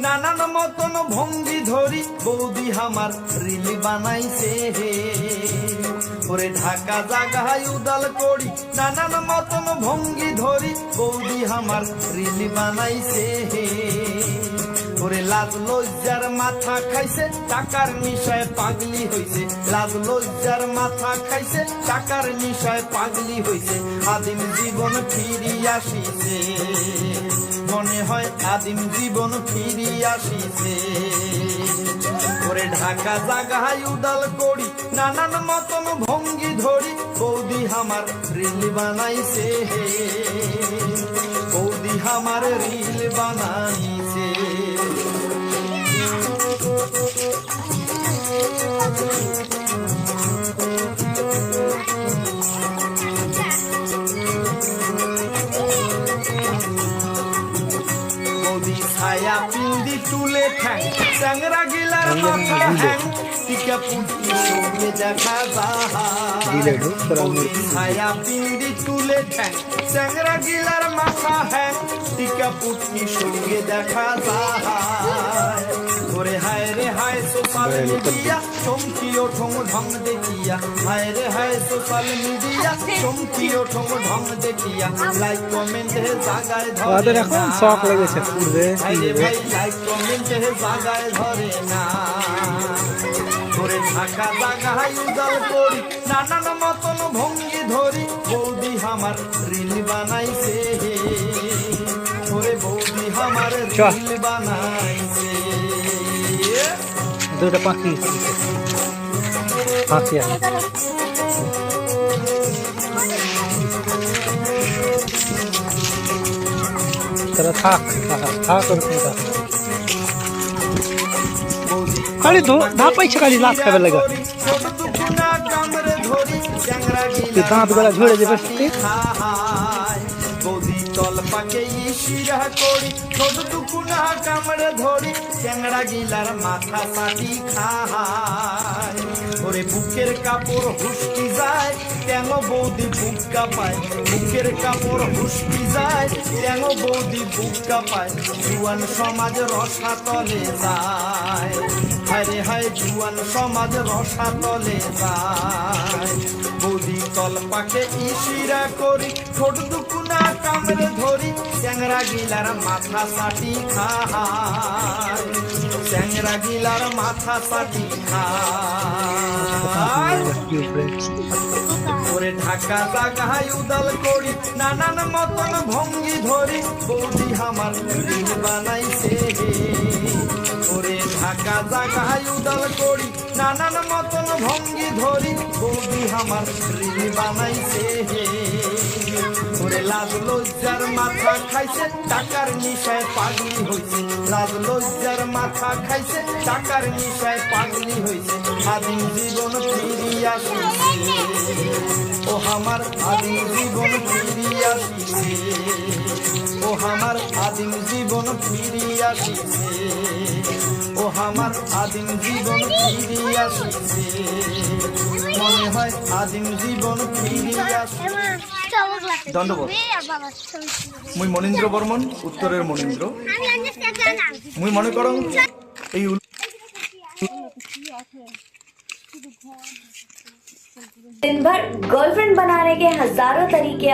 নানান মতন ভঙ্গি ধরি বৌদি আমার রিল বানাইছে হে। ওরে ঢাকা জাগায় উদাল করি নানান মতন ভঙ্গি ধরি বৌদি আমার রিল বানাইছে হে। ওরে লাজ লজ্জার মাথা খাইছে টাকার নিশায় পাগলি হইছে, লাজ লজ্জার মাথা খাইছে টাকার নিশায় পাগলি হইছে। আদিম জীবন ফিরি আসিছে, মনে হয় আদিম জীবন ফিরি আসিছে। ওরে ঢাকা জাগায় উদাল করি নানান মতন ভঙ্গি ধরি বৌদি আমার রিল বানাইছে হে। বৌদি আমার রিল বানাইছে। ছায়া পিন্দি তুলে ঠ্যাং চ্যাংরা গিলার মাথা হ্যাং টিকা পুটি সঙ্গে দেখা যায়। ছায়া পিন্দি তুলে ঠ্যাং চ্যাংরা গিলার মাথা হ্যাং টিকা পুটি সঙ্গে দেখা যায়। ওরে হায় রে হায় সোশ্যাল মিডিয়া চমকিও ঠোং ঢং দেখিয়া, হায় রে হায় সোশ্যাল মিডিয়া চমকিও ঠোং ঢং দেখিয়া। লাইক কমেন্টে জাগায় ধরে এখন শখ লেগেছে পূর্বে লাইক কমেন্টে জাগায় ধরে না। ওরে ঢাকা জাগায় উদাল করি নানান মতন ভঙ্গি ধরি বৌদি আমার রিল বানাইছে হে। ওরে বৌদি আমার রিল বানাইছে। দুটো পাখি পাখি তারা থাক থাক খালি ধা পাইছে খালি লাভ খাবে লাগা দাঁত গলা ঝরে যাবে। বৌদি তল পাকে ইশিরা করি ছোট টুকুনা কামড়ে ধরি চ্যাংড়া গিলার মাথা পাটি খায়। ওরে বুকের কাপড় হুসকি যায় কেন বৌদি বুক কাঁপায়, বুকের কাপড় হুসকি যায় কেন বৌদি বুক কাঁপায়। জুয়ান সমাজ রসা তলে যায়, হায় হায় জুয়ান সমাজ রসা তলে যায়। বৌদি তল পাকে ইশিরা করি ছোট টুকুনা কামড়ে ধরি চ্যাংড়া গিলার মাথা পাটি খায়, চ্যাংড়া গিলার মাথা পাটি খায়। ওরে ঢাকা জাগায় উদাল করি নানান মতন ভঙ্গি ধরি বৌদি আমার রিল বানাইছে হে। ওরে ঢাকা জাগায় উদাল করি নানান মতন ভঙ্গি ধরি বৌদি আমার রিল বানাইছে হে। ওরে লাজ লজ্জার মাথা খাইছে টাকার নিশায় পাগলি হইছে, লাজ লজ্জার মাথা খাইছে টাকার নিশায় পাগলি হইছে। আদিম জীবন ফিরি আসিছে, ও আমার আদিম জীবন ফিরি আসিছে। ও আমার আদিম জীবন ফিরি আসিছে, ও আমার আদিম জীবন ফিরি আসিছে। মনে হয় আদিম জীবন ফিরি আসিছে। দণ্ডবোধ। মুই মনীন্দ্র বর্মন, উত্তরের মনীন্দ্র। মুই মনে করং এই दिन भर गर्लफ्रेंड बनाने के हजारों तरीके